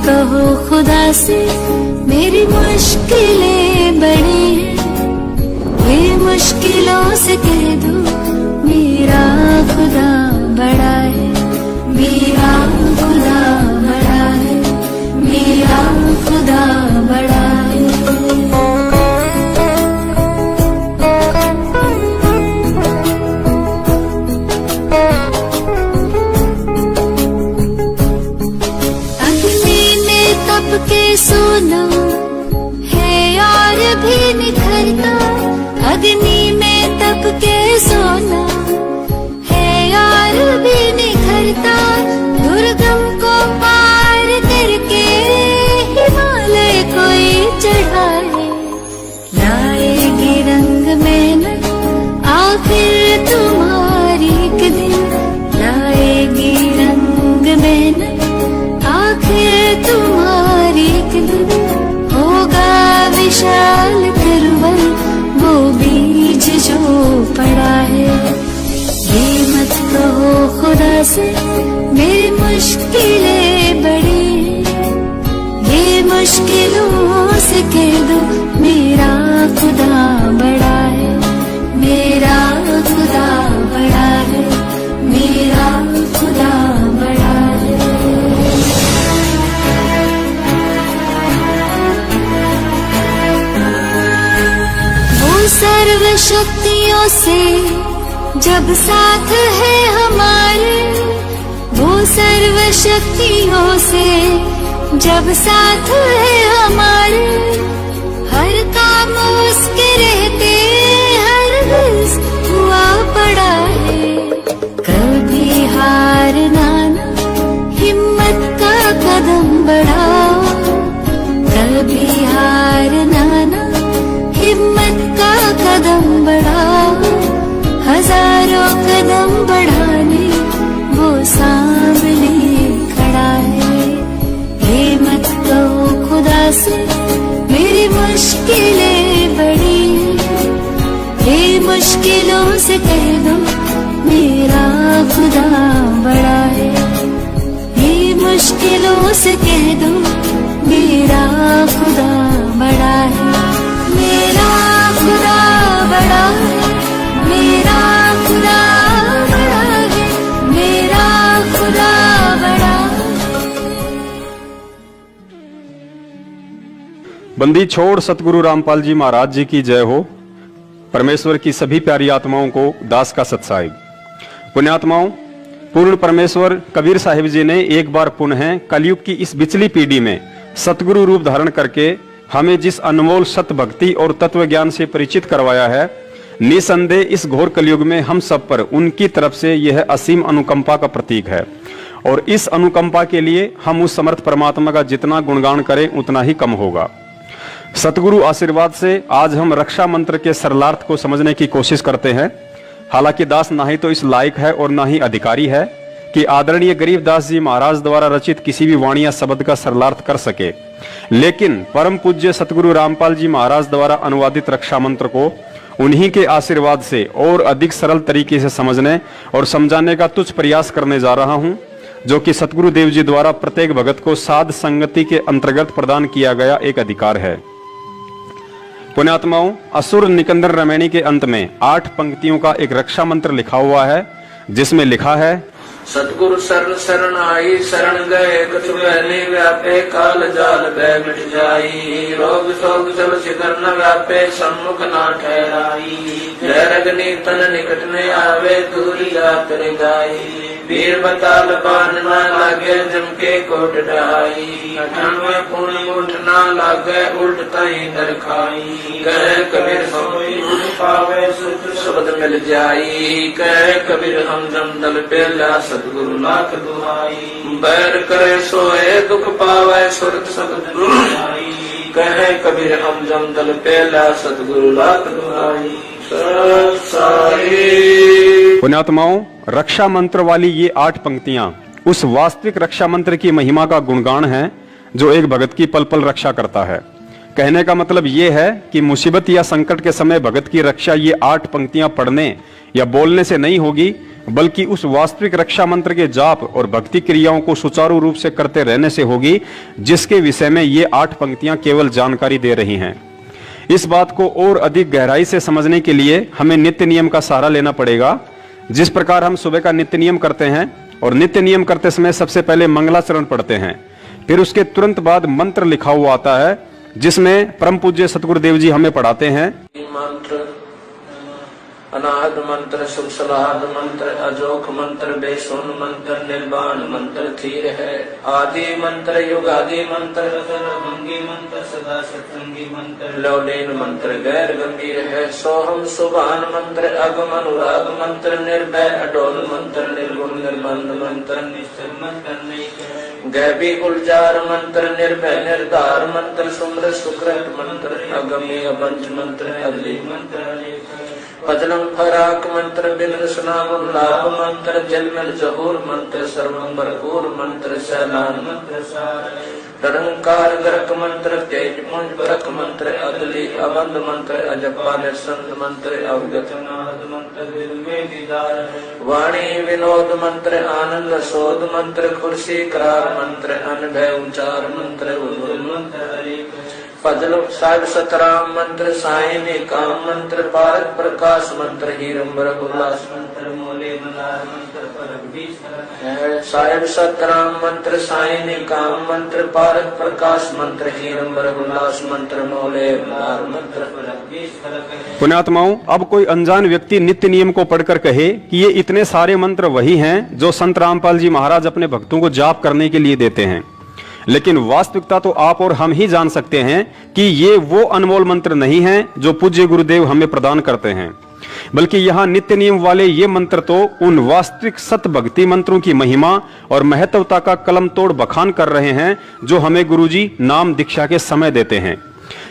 कहो खुदा से मेरी मुश्किलें बड़ी हैं, ये मुश्किलों से कह दो मेरा खुदा बड़ा है, मेरा खुदा बड़ा है, मेरा खुदा बड़ा है। के सोना है और भी निखरता, अग्नि में तप के सोना है और भी निखरता, दुर्गम को पार करके हिमालय कोई चढ़ाए, लाएगी रंग मेहनत आखिर तुम्हारी एक दिन, लाएगी रंग मेहनत आखिर तुम्हारी एक दिन, होगा विशाल तिरुवन वो बीज जो पड़ा है। ये मत कहो खुदा से मेरी मुश्किलें बड़ी हैं, ये मुश्किलों से कह दो मेरा खुदा बड़ा है, मेरा खुदा बड़ा है, मेरा खुदा बड़ा है। सर्व शक्तियों से जब साथ है हमारे, वो सर्व शक्तियों से जब साथ है हमारे, हर काम उसके रहते हर रिज़्क़ हुआ पड़ा है, कभी हारना ना हिम्मत का कदम बढ़ाओ, कभी हारना ना हिम्मत का कदम बढ़ाओ, हजारों कदम बढ़ाने वो सामने खड़ा है। ये मत कहो खुदा से मेरी मुश्किलें बड़ी हैं, ये मुश्किलों से कह दो मेरा खुदा बड़ा है, ये मुश्किलों से कह दो मेरा खुदा बड़ा है, मेरा खुदा बड़ा है, मेरा खुदा बड़ा है, मेरा खुदा बड़ा है। बंदी छोड़ सतगुरु रामपाल जी महाराज जी की जय हो। परमेश्वर की सभी प्यारी आत्माओं को दास का सत्साई। पुण्यात्माओं, पूर्ण परमेश्वर कबीर साहिब जी ने एक बार पुनः कलयुग की इस बिचली पीढ़ी में सतगुरु रूप धारण करके हमें जिस अनमोल सत भक्ति और तत्व ज्ञान से परिचित करवाया है, निसंदेह इस घोर कलयुग में हम सब पर उनकी तरफ से यह असीम अनुकंपा का प्रतीक है, और इस अनुकंपा के लिए हम उस समर्थ परमात्मा का जितना गुणगान करें उतना ही कम होगा। सतगुरु आशीर्वाद से आज हम रक्षा मंत्र के सरलार्थ को समझने की कोशिश करते हैं। हालांकि दास ना ही तो इस लायक है और ना ही अधिकारी है कि आदरणीय गरीबदास जी महाराज द्वारा रचित किसी भी वाणी या शब्द का सरलार्थ कर सके, लेकिन परम पूज्य सतगुरु रामपाल जी महाराज द्वारा अनुवादित रक्षा मंत्र को उन्हीं के आशीर्वाद से और अधिक सरल तरीके से समझने और समझाने का तुच्छ प्रयास करने जा रहा हूं, जो कि सतगुरु देव जी द्वारा प्रत्येक भगत को साध संगति के अंतर्गत प्रदान किया गया एक अधिकार है। पुण्यात्माओं, असुर निकंदन रमैनी के अंत में 8 पंक्तियों का एक रक्षा मंत्र लिखा हुआ है, जिसमें लिखा है, सतगुरु शरण शरण आई, शरण गए कछु बहने व्यापे, काल जाल भय मिट जाई, रोग शोक जल शिखर न व्यापे, सम्मुख ना ठहराई, जय रगनी तन निकट न आवे, दूरी जात रे गाई, वीर बताल बान न लागे, जम के कोट ढाई, 98 पूर्ण मुठ न लागे, उल्ट तई दर खाई, कह कबीर सोई पावे, सुध शब्द मिल जाई, कह कबीर हम जम दल पेला, सतगुरु लाख दुहाई, बैर करे सोए दुख पावे, सुरत शब्द दुहाई, कहे कबीर हम जम दल पेला, सतगुरु लाख दुहाई। पुण्यात्माओं, रक्षा मंत्र वाली ये 8 पंक्तियां उस वास्तविक रक्षा मंत्र की महिमा का गुणगान है जो एक भगत की पल पल रक्षा करता है। कहने का मतलब ये है कि मुसीबत या संकट के समय भगत की रक्षा ये 8 पंक्तियां पढ़ने या बोलने से नहीं होगी, बल्कि उस वास्तविक रक्षा मंत्र के जाप और भक्ति क्रियाओं को सुचारू रूप से करते रहने से होगी, जिसके विषय में ये 8 पंक्तियां केवल जानकारी दे रही हैं। इस बात को और अधिक गहराई से समझने के लिए हमें नित्य नियम का सहारा लेना पड़ेगा। जिस प्रकार हम सुबह का नित्य नियम करते हैं और नित्य नियम करते समय सबसे पहले मंगलाचरण पढ़ते हैं, फिर उसके तुरंत बाद मंत्र लिखा हुआ आता है, जिसमें परम पूज्य सतगुरुदेव जी हमें पढ़ाते हैं। मंत्र अनाहत मंत्र, शुभ सलाहत मंत्र, अजोख मंत्र, बेसुन मंत्र, निर्वाण मंत्र थीर है। आदि मंत्र, युगादि मंत्र, भंगी मंत्र, सदा सत्संगी मंत्र, लौलीन मंत्र गैर गंभीर है। सोहम सुभान मंत्र, अगम अनुराग मंत्र, निर्भय अडोल मंत्र, निर्गुण निर्बंध मंत्र, निश्चल मंत्र नहीं गैबी गुलजार मंत्र, निर्भय निर्धार मंत्र, सुमर सुकृत मंत्र, अगमी अबंच मंत्र, अगली मंत्र पदलम फराक मंत्र, बिन सुनाम लाभ मंत्र, जन्मल जहूर मंत्र, सर्वम भरपूर मंत्र, सैलान मंत्र निरंकार गर्क मंत्र, तेज पुंज बरक मंत्र, अदली अबंध मंत्र, अजपा निसंत मंत्र, अवगत नाद मंत्र, दिल में दीदार वाणी विनोद मंत्र, आनंद सोध मंत्र, खुर्सी करार मंत्र, अनभय उचार मंत्र, उर्वल मंत्र पदल साहिब सतराम मंत्र, सायनी काम मंत्र, भारत प्रकाश मंत्र, हीरंबर उल्लास मंत्र, मोले मलार मंत्र, साहिब सतराम मंत्र, सायनी काम मंत्र, भारत प्रकाश मंत्र, हीरंबर उल्लास मंत्र, मोले मलार मंत्र। पुण्यात्माओं, अब कोई अनजान व्यक्ति नित्य नियम को पढ़कर कहे कि ये इतने सारे मंत्र वही हैं जो संत रामपाल जी महाराज अपने भक्तों को जाप करने के लिए देते हैं, लेकिन वास्तविकता तो आप और हम ही जान सकते हैं कि ये वो अनमोल मंत्र नहीं हैं जो पूज्य गुरुदेव हमें प्रदान करते हैं, बल्कि यहाँ नित्य नियम वाले ये मंत्र तो उन वास्तविक सत भक्ति मंत्रों की महिमा और महत्वता का कलम तोड़ बखान कर रहे हैं जो हमें गुरुजी नाम दीक्षा के समय देते हैं।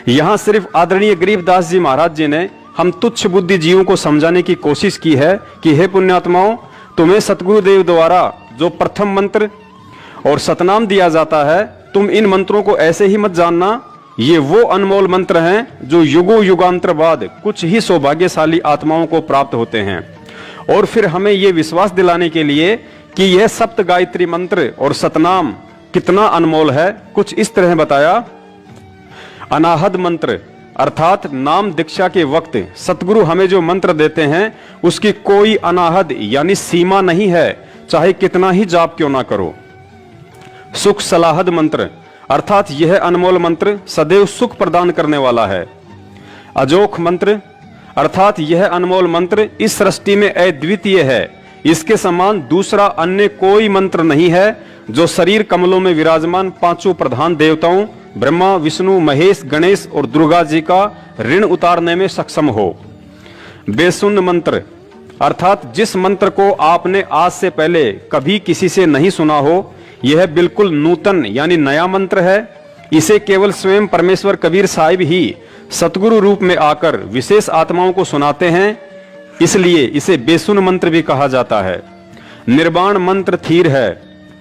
यहाँ सिर्फ आदरणीय गरीबदास जी महाराज जी ने हम तुच्छ बुद्धि जीवों को समझाने की कोशिश की है कि हे पुण्यात्माओं, तुम्हें सतगुरुदेव द्वारा जो प्रथम मंत्र और सतनाम दिया जाता है, तुम इन मंत्रों को ऐसे ही मत जानना। ये वो अनमोल मंत्र हैं जो युगों युगांतर बाद कुछ ही सौभाग्यशाली आत्माओं को प्राप्त होते हैं। और फिर हमें ये विश्वास दिलाने के लिए कि यह सप्त गायत्री मंत्र और सतनाम कितना अनमोल है, कुछ इस तरह बताया। अनाहद मंत्र अर्थात नाम दीक्षा के वक्त सतगुरु हमें जो मंत्र देते हैं उसकी कोई अनाहद यानी सीमा नहीं है, चाहे कितना ही जाप क्यों ना करो। सुख सलाहद मंत्र अर्थात यह अनमोल मंत्र सदैव सुख प्रदान करने वाला है। अजोख मंत्र अर्थात यह अनमोल मंत्र इस सृष्टि में अद्वितीय है, इसके समान दूसरा अन्य कोई मंत्र नहीं है जो शरीर कमलों में विराजमान पांचों प्रधान देवताओं ब्रह्मा विष्णु महेश गणेश और दुर्गा जी का ऋण उतारने में सक्षम हो। बेसुन मंत्र अर्थात जिस मंत्र को आपने आज से पहले कभी किसी से नहीं सुना हो, यह बिल्कुल नूतन यानी नया मंत्र है। इसे केवल स्वयं परमेश्वर कबीर साहिब ही सतगुरु रूप में आकर विशेष आत्माओं को सुनाते हैं, इसलिए इसे बेसुन मंत्र भी कहा जाता है। निर्वाण मंत्र थीर है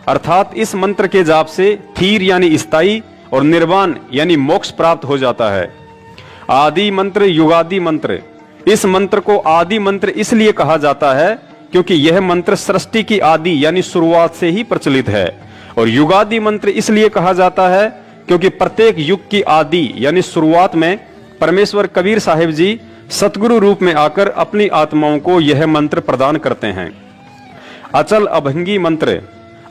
अर्थात इस मंत्र के जाप से थीर यानी स्थायी और निर्वाण यानी मोक्ष प्राप्त हो जाता है। आदि मंत्र युगादि मंत्र, इस मंत्र को आदि मंत्र इसलिए कहा जाता है क्योंकि यह मंत्र सृष्टि की आदि यानी शुरुआत से ही प्रचलित है। और युगादि मंत्र इसलिए कहा जाता है क्योंकि प्रत्येक युग की आदि यानी शुरुआत में परमेश्वर कबीर साहिब जी सतगुरु रूप में आकर अपनी आत्माओं को यह मंत्र प्रदान करते हैं। अचल अभंगी मंत्र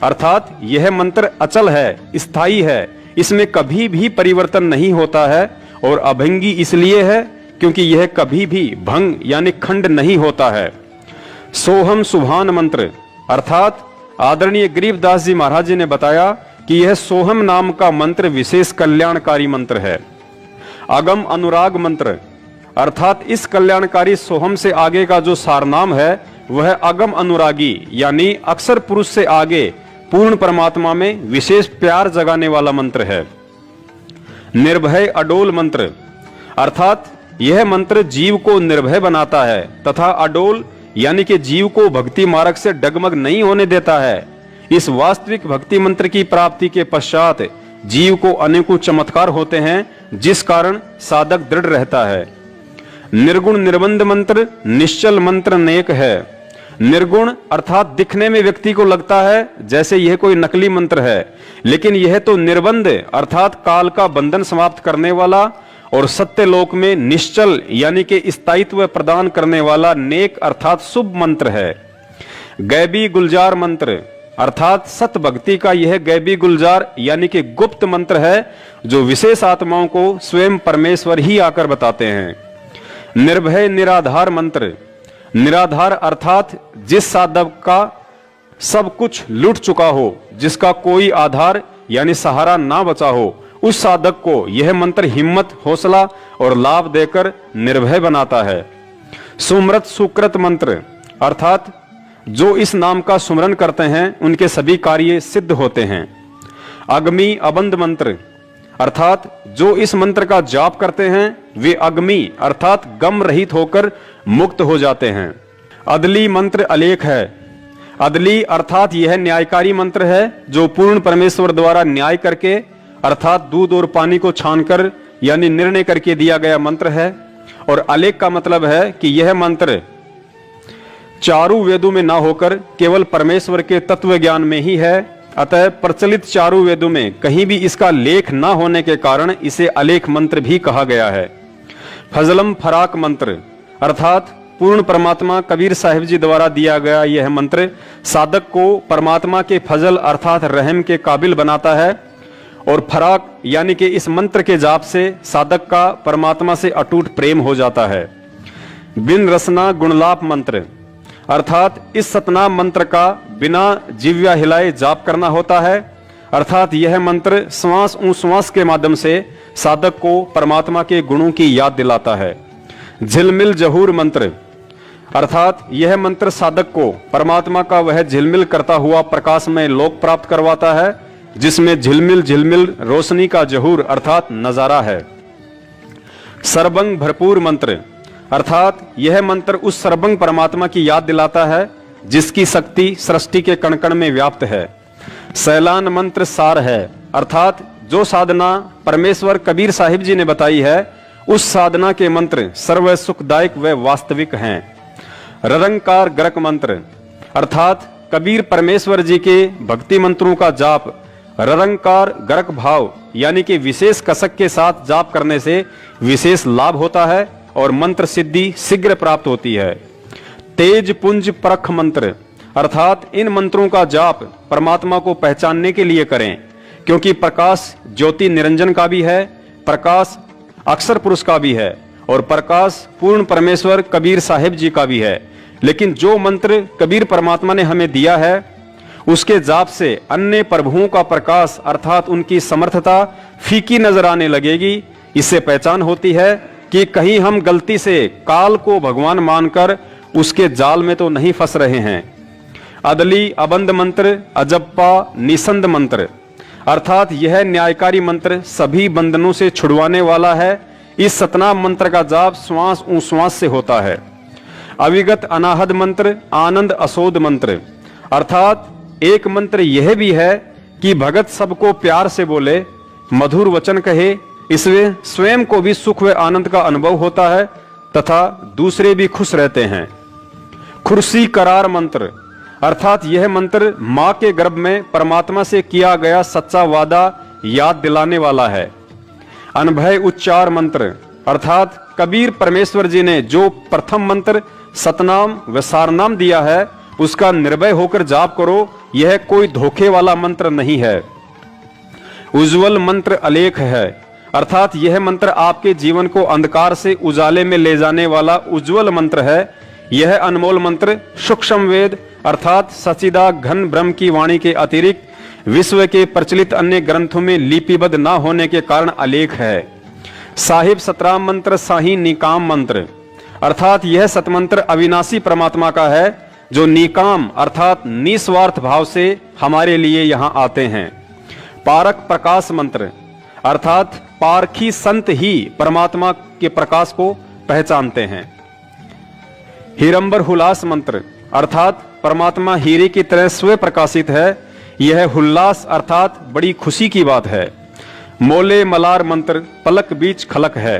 अर्थात यह मंत्र अचल है, स्थायी है, इसमें कभी भी परिवर्तन नहीं होता है। और अभंगी इसलिए है क्योंकि यह कभी भी भंग यानी खंड नहीं होता है। सोहम सुभान मंत्र अर्थात आदरणीय गरीबदास जी महाराज जी ने बताया कि यह सोहम नाम का मंत्र विशेष कल्याणकारी मंत्र है। अगम अनुराग मंत्र अर्थात इस कल्याणकारी सोहम से आगे का जो सारनाम है वह अगम अनुरागी यानी अक्षर पुरुष से आगे पूर्ण परमात्मा में विशेष प्यार जगाने वाला मंत्र है। निर्भय अडोल मंत्र अर्थात यह मंत्र जीव को निर्भय बनाता है तथा अडोल यानी कि जीव को भक्ति मार्ग से डगमग नहीं होने देता है। इस वास्तविक भक्ति मंत्र की प्राप्ति के पश्चात जीव को अनेकों चमत्कार होते हैं, जिस कारण साधक दृढ़ रहता है। निर्गुण निर्बंध मंत्र निश्चल मंत्र नेक है। निर्गुण अर्थात दिखने में व्यक्ति को लगता है जैसे यह कोई नकली मंत्र है, लेकिन यह तो निर्बंध अर्थात काल का बंधन समाप्त करने वाला और सत्य लोक में निश्चल यानी कि स्थायित्व प्रदान करने वाला नेक अर्थात शुभ मंत्र है। गैबी गुलजार मंत्र अर्थात सत भक्ति का यह गैबी गुलजार यानी कि गुप्त मंत्र है, जो विशेष आत्माओं को स्वयं परमेश्वर ही आकर बताते हैं। निर्भय निराधार मंत्र, निराधार अर्थात जिस साधक का सब कुछ लूट चुका हो, जिसका कोई आधार यानी सहारा ना बचा हो, उस साधक को यह मंत्र हिम्मत, हौसला और लाभ देकर निर्भय बनाता है। सुमृत सुकृत मंत्र अर्थात जो इस नाम का सुमरन करते हैं उनके सभी कार्य सिद्ध होते हैं। अग्नि अबंध मंत्र अर्थात जो इस मंत्र का जाप करते हैं वे अग्नि अर्थात गम रहित होकर मुक्त हो जाते हैं। अदली मंत्र अलेख है। अदली अर्थात यह न्यायकारी मंत्र है जो पूर्ण परमेश्वर द्वारा न्याय करके अर्थात दूध और पानी को छानकर यानी निर्णय करके दिया गया मंत्र है। और अलेख का मतलब है कि यह मंत्र चारों वेदों में ना होकर केवल परमेश्वर के तत्व ज्ञान में ही है। अतः प्रचलित चारों वेदों में कहीं भी इसका लेख ना होने के कारण इसे अलेख मंत्र भी कहा गया है। फजलम फराक मंत्र अर्थात पूर्ण परमात्मा कबीर साहिब जी द्वारा दिया गया यह मंत्र साधक को परमात्मा के फजल अर्थात रहम के काबिल बनाता है। और फराक यानी कि इस मंत्र के जाप से साधक का परमात्मा से अटूट प्रेम हो जाता है। बिन रसना गुणलाप मंत्र अर्थात इस सतनाम मंत्र का बिना जिव्या हिलाए जाप करना होता है। अर्थात यह मंत्र श्वास श्वास के माध्यम से साधक को परमात्मा के गुणों की याद दिलाता है। झिलमिल जहूर मंत्र अर्थात यह मंत्र साधक को परमात्मा का वह झिलमिल करता हुआ प्रकाशमय लोक प्राप्त करवाता है, जिसमें झिलमिल झिलमिल रोशनी का जहूर अर्थात नजारा है। सर्वंग भरपूर मंत्र अर्थात यह मंत्र उस सर्वंग परमात्मा की याद दिलाता है जिसकी शक्ति सृष्टि के कण कण में व्याप्त है। सैलान मंत्र सार है अर्थात जो साधना परमेश्वर कबीर साहिब जी ने बताई है उस साधना के मंत्र सर्व सुखदायक व वास्तविक हैं। ररंकार गरक मंत्र अर्थात कबीर परमेश्वर जी के भक्ति मंत्रों का जाप ररंकार गरक भाव यानी कि विशेष कसक के साथ जाप करने से विशेष लाभ होता है और मंत्र सिद्धि शीघ्र प्राप्त होती है। तेज पुंज परख मंत्र अर्थात इन मंत्रों का जाप परमात्मा को पहचानने के लिए करें, क्योंकि प्रकाश ज्योति निरंजन का भी है, प्रकाश अक्षर पुरुष का भी है और प्रकाश पूर्ण परमेश्वर कबीर साहिब जी का भी है। लेकिन जो मंत्र कबीर परमात्मा ने हमें दिया है उसके जाप से अन्य प्रभुओं का प्रकाश अर्थात उनकी समर्थता फीकी नजर आने लगेगी। इससे पहचान होती है कि कहीं हम गलती से काल को भगवान मानकर उसके जाल में तो नहीं फंस रहे हैं। अदली अबंध मंत्र अजप्पा निसंद मंत्र अर्थात यह न्यायकारी मंत्र सभी बंधनों से छुड़वाने वाला है। इस सतनाम मंत्र का जाप श्वास श्वास से होता है। अविगत अनाहद मंत्र आनंद असोद मंत्र अर्थात एक मंत्र यह भी है कि भगत सबको प्यार से बोले, मधुर वचन कहे, इसमें स्वयं को भी सुख व आनंद का अनुभव होता है तथा दूसरे भी खुश रहते हैं। खुर्सी करार मंत्र अर्थात यह मंत्र मां के गर्भ में परमात्मा से किया गया सच्चा वादा याद दिलाने वाला है। अनभय उच्चार मंत्र अर्थात कबीर परमेश्वर जी ने जो प्रथम मंत्र सतनाम व सारनाम दिया है उसका निर्भय होकर जाप करो, यह कोई धोखे वाला मंत्र नहीं है। उज्जवल मंत्र अलेख है अर्थात यह मंत्र आपके जीवन को अंधकार से उजाले में ले जाने वाला उज्जवल मंत्र है। यह अनमोल मंत्र सूक्ष्म वेद अर्थात सचिदा घन ब्रह्म की वाणी के अतिरिक्त विश्व के प्रचलित अन्य ग्रंथों में लिपिबद्ध न होने के कारण अलेख है। साहिब सतराम मंत्र शाही निकाम मंत्र अर्थात यह सतमंत्र अविनाशी परमात्मा का है जो निकाम अर्थात निस्वार्थ भाव से हमारे लिए यहाँ आते हैं। पारक प्रकाश मंत्र अर्थात पारखी संत ही परमात्मा के प्रकाश को पहचानते हैं। हीरंबर हुलास मंत्र अर्थात परमात्मा हीरे की तरह स्वयं प्रकाशित है। यह हुल्लास अर्थात बड़ी खुशी की बात है। मोले मलार मंत्र पलक बीच खलक है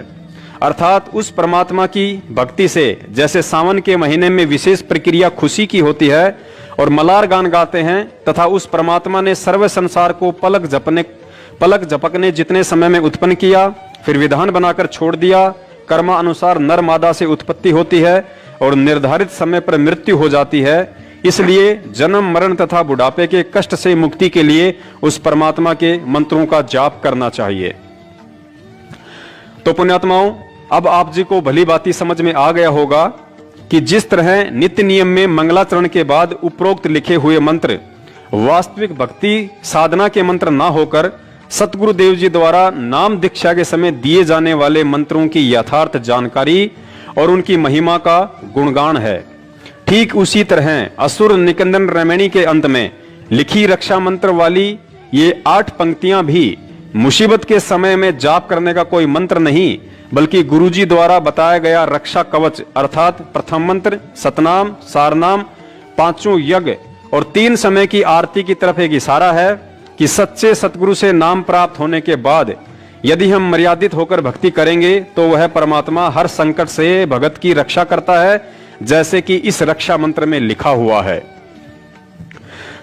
अर्थात उस परमात्मा की भक्ति से जैसे सावन के महीने में विशेष प्रक्रिया खुशी की होती है और मलार गान गाते हैं, तथा उस परमात्मा ने सर्व संसार को पलक झपकने जितने समय में उत्पन्न किया, फिर विधान बनाकर छोड़ दिया। कर्मानुसार नर मादा से उत्पत्ति होती है और निर्धारित समय पर मृत्यु हो जाती है। इसलिए जन्म मरण तथा बुढ़ापे के कष्ट से मुक्ति के लिए उस परमात्मा के मंत्रों का जाप करना चाहिए। तो पुण्यात्माओं, अब आप जी को भली बाती समझ में आ गया होगा कि जिस तरह नित्य नियम में मंगलाचरण के बाद उपरोक्त लिखे हुए मंत्र वास्तविक भक्ति साधना के मंत्र ना होकर सतगुरु देव जी द्वारा नाम दीक्षा के समय दिए जाने वाले मंत्रों की यथार्थ जानकारी और उनकी महिमा का गुणगान है, ठीक उसी तरह असुर निकंदन रमणी के अंत में लिखी रक्षा मंत्र वाली ये 8 पंक्तियां भी मुसीबत के समय में जाप करने का कोई मंत्र नहीं, बल्कि गुरुजी द्वारा बताया गया रक्षा कवच अर्थात प्रथम मंत्र सतनाम, सारनाम, 5 यज्ञ और 3 समय की आरती की तरफ एक इशारा है कि सच्चे सतगुरु से नाम प्राप्त होने के बाद यदि हम मर्यादित होकर भक्ति करेंगे तो वह परमात्मा हर संकट से भगत की रक्षा करता है, जैसे कि इस रक्षा मंत्र में लिखा हुआ है।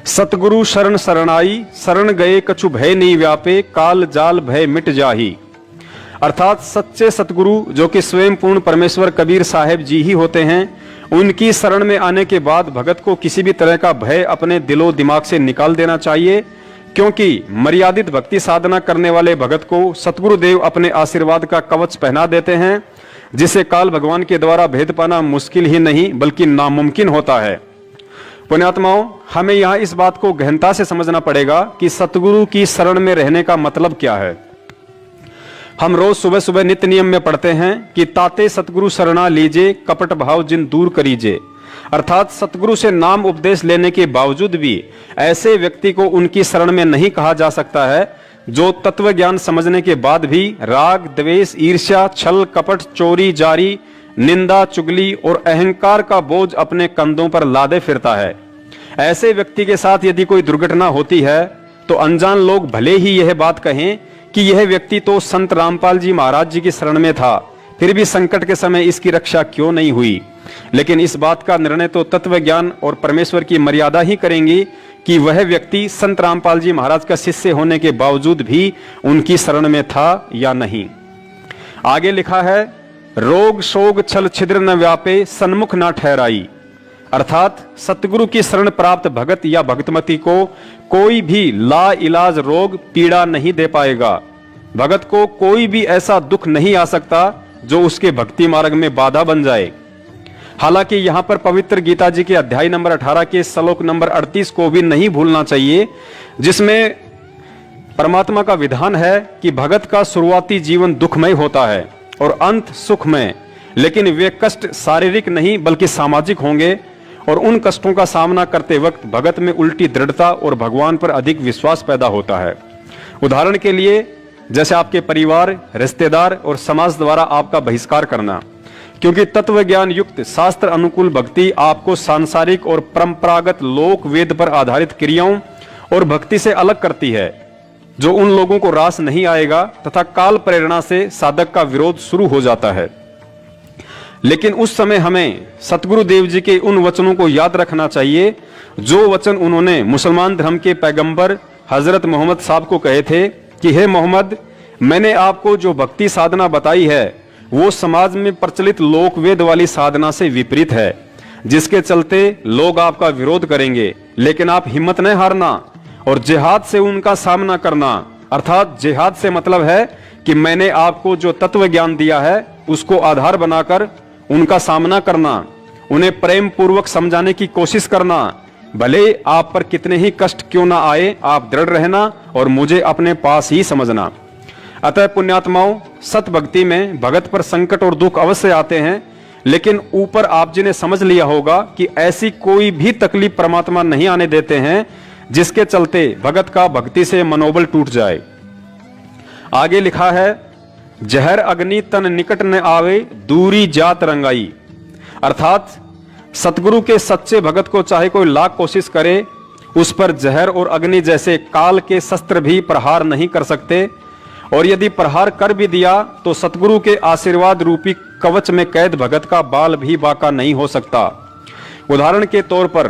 सतगुरु शरण शरणाई, शरण गए कछु भय नहीं व्यापे, काल जाल भय मिट जाही। अर्थात सच्चे सतगुरु जो कि स्वयं पूर्ण परमेश्वर कबीर साहेब जी ही होते हैं, उनकी शरण में आने के बाद भगत को किसी भी तरह का भय अपने दिलो दिमाग से निकाल देना चाहिए, क्योंकि मर्यादित भक्ति साधना करने वाले भगत को सतगुरु देव अपने आशीर्वाद का कवच पहना देते हैं, जिसे काल भगवान के द्वारा भेद पाना मुश्किल ही नहीं बल्कि नामुमकिन होता है। पुण्यात्माओं, हमें यहाँ इस बात को गहनता से समझना पड़ेगा कि सतगुरु की शरण में रहने का मतलब क्या है। हम रोज सुबह सुबह नित्य नियम में पढ़ते हैं कि ताते सतगुरु शरणा लीजे, कपट भाव जिन दूर करीजे। अर्थात सतगुरु से नाम उपदेश लेने के बावजूद भी ऐसे व्यक्ति को उनकी शरण में नहीं कहा जा सकता है जो तत्व ज्ञान समझने के बाद भी राग, द्वेष, ईर्ष्या, छल, कपट, चोरी, जारी, निंदा, चुगली और अहंकार का बोझ अपने कंधों पर लादे फिरता है। ऐसे व्यक्ति के साथ यदि कोई दुर्घटना होती है तो अनजान लोग भले ही यह बात कहें कि यह व्यक्ति तो संत रामपाल जी महाराज जी की शरण में था, फिर भी संकट के समय इसकी रक्षा क्यों नहीं हुई। लेकिन इस बात का निर्णय तो तत्व ज्ञान और परमेश्वर की मर्यादा ही करेंगी कि वह व्यक्ति संत रामपाल जी महाराज का शिष्य होने के बावजूद भी उनकी शरण में था या नहीं। आगे लिखा है, रोग शोग छल छिद्र न व्यापे, सन्मुख न ठहराई। अर्थात सतगुरु की शरण प्राप्त भगत या भक्तमती को कोई भी ला इलाज रोग पीड़ा नहीं दे पाएगा। भगत को कोई भी ऐसा दुख नहीं आ सकता जो उसके भक्ति मार्ग में बाधा बन जाए। हालांकि यहाँ पर पवित्र गीता जी के अध्याय नंबर 18 के श्लोक नंबर 38 को भी नहीं भूलना चाहिए, जिसमें परमात्मा का विधान है कि भगत का शुरुआती जीवन दुखमय होता है और अंत सुखमय, लेकिन वे कष्ट शारीरिक नहीं बल्कि सामाजिक होंगे और उन कष्टों का सामना करते वक्त भगत में उल्टी दृढ़ता और भगवान पर अधिक विश्वास पैदा होता है। उदाहरण के लिए जैसे आपके परिवार, रिश्तेदार और समाज द्वारा आपका बहिष्कार करना, क्योंकि तत्व ज्ञान युक्त शास्त्र अनुकूल भक्ति आपको सांसारिक और परंपरागत लोक वेद पर आधारित क्रियाओं और भक्ति से अलग करती है, जो उन लोगों को रास नहीं आएगा तथा काल प्रेरणा से साधक का विरोध शुरू हो जाता है। लेकिन उस समय हमें सतगुरु देव जी के उन वचनों को याद रखना चाहिए जो वचन उन्होंने मुसलमान धर्म के पैगंबर हजरत मोहम्मद साहब को कहे थे कि हे मोहम्मद, मैंने आपको जो भक्ति साधना बताई है वो समाज में प्रचलित लोक वेद वाली साधना से विपरीत है, जिसके चलते लोग आपका विरोध करेंगे, लेकिन आप हिम्मत न हारना और जिहाद से उनका सामना करना। अर्थात जिहाद से मतलब है कि मैंने आपको जो तत्व ज्ञान दिया है उसको आधार बनाकर उनका सामना करना, उन्हें प्रेम पूर्वक समझाने की कोशिश करना। भले आप पर कितने ही कष्ट क्यों ना आए, आप दृढ़ रहना और मुझे अपने पास ही समझना। अतः पुण्यात्माओं, सत भक्ति में भगत पर संकट और दुख अवश्य आते हैं, लेकिन ऊपर आप जी ने समझ लिया होगा कि ऐसी कोई भी तकलीफ परमात्मा नहीं आने देते हैं जिसके चलते भगत का भक्ति से मनोबल टूट जाए। आगे लिखा है, जहर अग्नि तन निकट न आवे, दूरी जात रंगाई। अर्थात सतगुरु के सच्चे भगत को चाहे कोई लाख कोशिश करे, उस पर जहर और अग्नि जैसे काल के शस्त्र भी प्रहार नहीं कर सकते। और यदि प्रहार कर भी दिया तो सतगुरु के आशीर्वाद रूपी कवच में कैद भगत का बाल भी बाका नहीं हो सकता। उदाहरण के तौर पर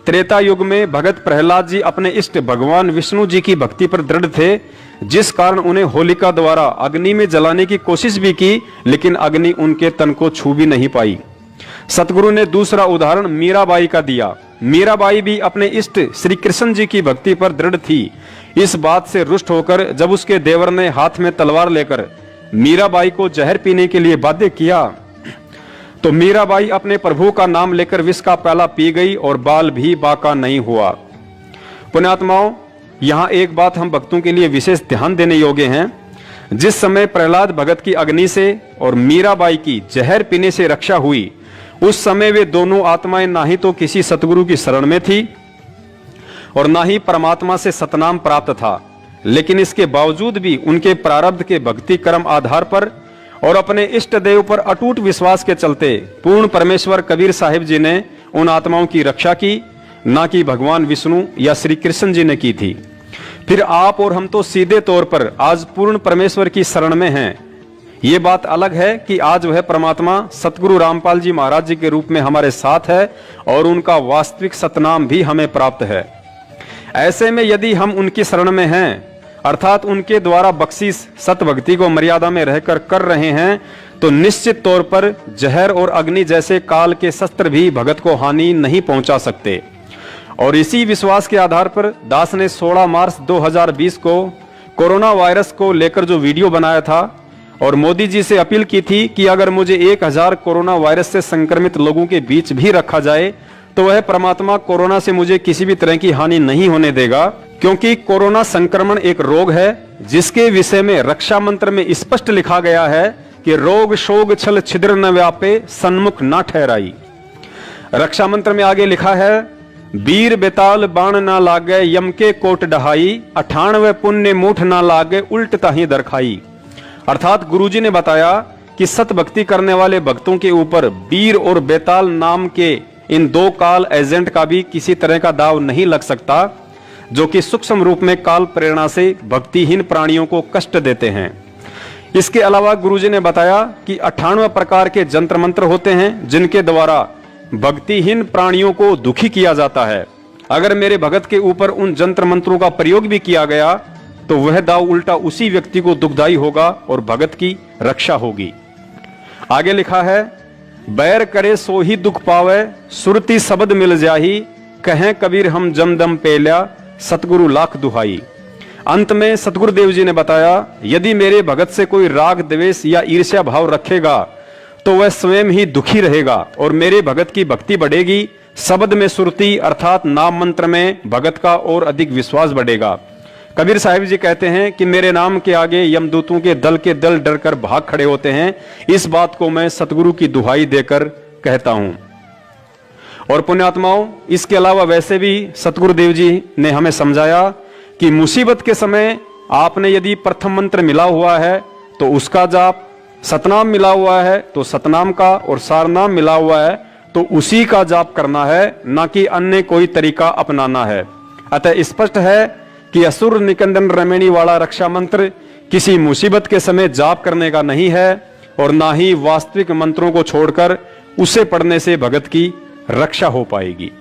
त्रेता युग में भगत प्रहलाद जी अपने इष्ट भगवान विष्णु जी की भक्ति पर दृढ़ थे, जिस कारण उन्हें होलिका द्वारा अग्नि में जलाने की कोशिश भी की, लेकिन अग्नि उनके तन को छू भी नहीं पाई। सतगुरु ने दूसरा उदाहरण मीराबाई का दिया। मीराबाई भी अपने इष्ट श्री कृष्ण जी की भक्ति पर दृढ़ थी। इस बात से रुष्ट होकर जब उसके देवर ने हाथ में तलवार लेकर मीराबाई को जहर पीने के लिए बाध्य किया तो मीराबाई अपने प्रभु का नाम लेकर विष का प्याला पी गई और बाल भी बाका नहीं हुआ। पुण्यात्माओं, यहाँ एक बात हम भक्तों के लिए विशेष ध्यान देने योग्य है। जिस समय प्रहलाद भगत की अग्नि से और मीराबाई की जहर पीने से रक्षा हुई, उस समय वे दोनों आत्माएं ना ही तो किसी सतगुरु की शरण में थी और ना ही परमात्मा से सतनाम प्राप्त था, लेकिन इसके बावजूद भी उनके प्रारब्ध के भक्ति कर्म आधार पर और अपने इष्ट देव पर अटूट विश्वास के चलते पूर्ण परमेश्वर कबीर साहिब जी ने उन आत्माओं की रक्षा की, ना कि भगवान विष्णु या श्री कृष्ण जी ने की थी। फिर आप और हम तो सीधे तौर पर आज पूर्ण परमेश्वर की शरण में हैं। ये बात अलग है कि आज वह परमात्मा सतगुरु रामपाल जी महाराज जी के रूप में हमारे साथ है और उनका वास्तविक सतनाम भी हमें प्राप्त है। ऐसे में यदि हम उनकी शरण में हैं, अर्थात उनके द्वारा बख्शीश सत भक्ति को मर्यादा में रहकर कर रहे हैं, तो निश्चित तौर पर जहर और अग्नि जैसे काल के शस्त्र भी भगत को हानि नहीं पहुंचा सकते। और इसी विश्वास के आधार पर दास ने 16 मार्च 2020 को कोरोना वायरस को लेकर जो वीडियो बनाया था और मोदी जी से अपील की थी कि अगर मुझे 1000 कोरोना वायरस से संक्रमित लोगों के बीच भी रखा जाए तो वह परमात्मा कोरोना से मुझे किसी भी तरह की हानि नहीं होने देगा, क्योंकि कोरोना संक्रमण एक रोग है जिसके विषय में रक्षा मंत्र में स्पष्ट लिखा गया है कि रोग शोग छल छिद्र न व्यापे सन्मुख न ठहराई। रक्षा मंत्र में आगे लिखा है, वीर बेताल बाण ना लागे यम के कोट डहाई, 98 पुण्य मूठ ना लागे उल्ट ताही दरखाई। अर्थात गुरुजी ने बताया कि सत भक्ति करने वाले भक्तों के ऊपर वीर और बेताल नाम के इन दो काल एजेंट का भी किसी तरह का दाव नहीं लग सकता, जो कि सूक्ष्म रूप में काल प्रेरणा से भक्तिहीन प्राणियों को कष्ट देते हैं। इसके अलावा गुरुजी ने बताया कि 98 प्रकार के जंत्र मंत्र होते हैं जिनके द्वारा भक्तिहीन प्राणियों को दुखी किया जाता है। अगर मेरे भगत के ऊपर उन जंत्र मंत्रों का प्रयोग भी किया गया तो वह दाव उल्टा उसी व्यक्ति को दुखदाई होगा और भगत की रक्षा होगी। आगे लिखा है, बैर करे सो ही दुख पावे सुरती शब्द मिल जाही, कहें कबीर हम जमदम पेल्या सतगुरु लाख दुहाई। अंत में सतगुरुदेव जी ने बताया, यदि मेरे भगत से कोई राग द्वेष या ईर्ष्या भाव रखेगा तो वह स्वयं ही दुखी रहेगा और मेरे भगत की भक्ति बढ़ेगी। शब्द में सुरती अर्थात नाम मंत्र में भगत का और अधिक विश्वास बढ़ेगा। कबीर साहिब जी कहते हैं कि मेरे नाम के आगे यमदूतों के दल डर कर भाग खड़े होते हैं। इस बात को मैं सतगुरु की दुहाई देकर कहता हूं। और पुण्यात्माओं, इसके अलावा वैसे भी सतगुरुदेव जी ने हमें समझाया कि मुसीबत के समय आपने यदि प्रथम मंत्र मिला हुआ है तो उसका जाप, सतनाम मिला हुआ है तो सतनाम का, और सारनाम मिला हुआ है तो उसी का जाप करना है, ना कि अन्य कोई तरीका अपनाना है। अतः स्पष्ट है कि असुर निकंदन रमेणी वाला रक्षा मंत्र किसी मुसीबत के समय जाप करने का नहीं है और ना ही वास्तविक मंत्रों को छोड़कर उसे पढ़ने से भगत की रक्षा हो पाएगी।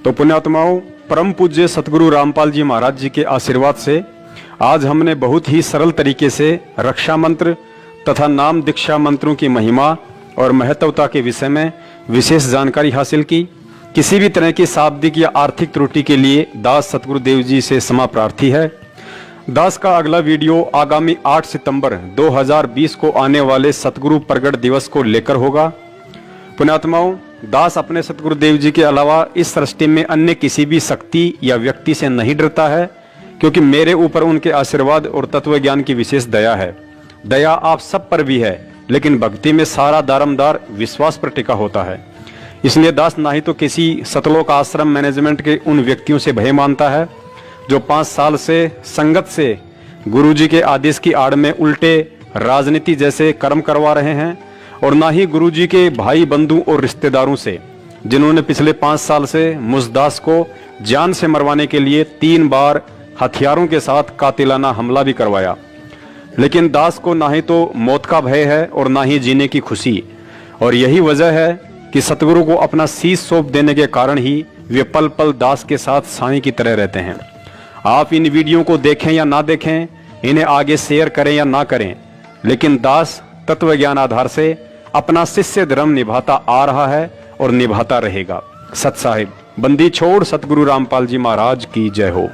तो पुण्यात्माओं, परम पूज्य सतगुरु रामपाल जी महाराज जी के आशीर्वाद से आज हमने बहुत ही सरल तरीके से रक्षा मंत्र तथा नाम दीक्षा मंत्रों की महिमा और महत्वता के विषय में विशेष जानकारी हासिल की। किसी भी तरह की शाब्दिक या आर्थिक त्रुटि के लिए दास सतगुरुदेव जी से क्षमा प्रार्थी है। दास का अगला वीडियो आगामी 8 सितंबर 2020 को आने वाले सतगुरु प्रगट दिवस को लेकर होगा। पुण्यात्माओं, दास अपने सतगुरुदेव जी के अलावा इस सृष्टि में अन्य किसी भी शक्ति या व्यक्ति से नहीं डरता है, क्योंकि मेरे ऊपर उनके आशीर्वाद और तत्व ज्ञान की विशेष दया है। दया आप सब पर भी है, लेकिन भक्ति में सारा दारमदार विश्वास पर टिका होता है। इसलिए दास ना ही तो किसी सतलोक आश्रम मैनेजमेंट के उन व्यक्तियों से भय मानता है जो 5 साल से संगत से गुरुजी के आदेश की आड़ में उल्टे राजनीति जैसे कर्म करवा रहे हैं, और ना ही गुरुजी के भाई बंधु और रिश्तेदारों से जिन्होंने पिछले 5 साल से मुझ दास को जान से मरवाने के लिए 3 बार हथियारों के साथ कातिलाना हमला भी करवाया। लेकिन दास को ना ही तो मौत का भय है और ना ही जीने की खुशी, और यही वजह है कि सतगुरु को अपना शीश सौंप देने के कारण ही वे पल पल दास के साथ साईं की तरह रहते हैं। आप इन वीडियो को देखें या ना देखें, इन्हें आगे शेयर करें या ना करें, लेकिन दास तत्व ज्ञान आधार से अपना शिष्य धर्म निभाता आ रहा है और निभाता रहेगा। सत साहिब बंदी छोड़ सतगुरु रामपाल जी महाराज की जय हो।